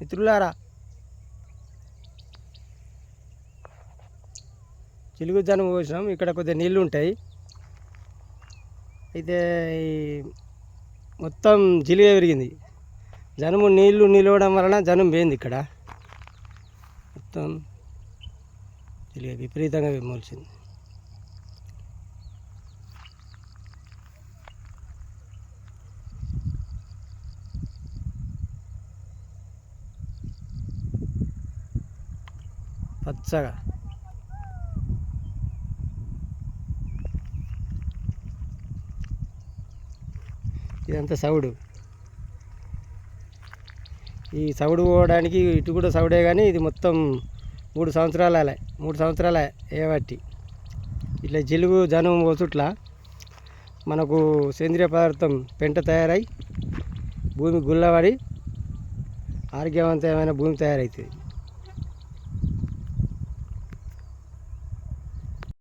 మిత్రులారా, చిలుగు జనం పోసినాం. ఇక్కడ కొద్దిగా నీళ్ళు ఉంటాయి. అయితే మొత్తం జిలుగ పెరిగింది. జనము నీళ్లు నిలవడం వలన జనం పోయింది. ఇక్కడ మొత్తం జిలుగ విపరీతంగా మొలిచింది. పచ్చగా ఇదంతా సౌడు. ఈ సౌడు పోవడానికి ఇటు కూడా సౌడే, కానీ ఇది మొత్తం 3 సంవత్సరాల ఏబట్టి ఇట్లా జిలుగు జనం పోచుట్ల మనకు సేంద్రియ పదార్థం పెంట తయారై భూమి గుల్లబడి ఆరోగ్యవంతమైన భూమి తయారవుతుంది.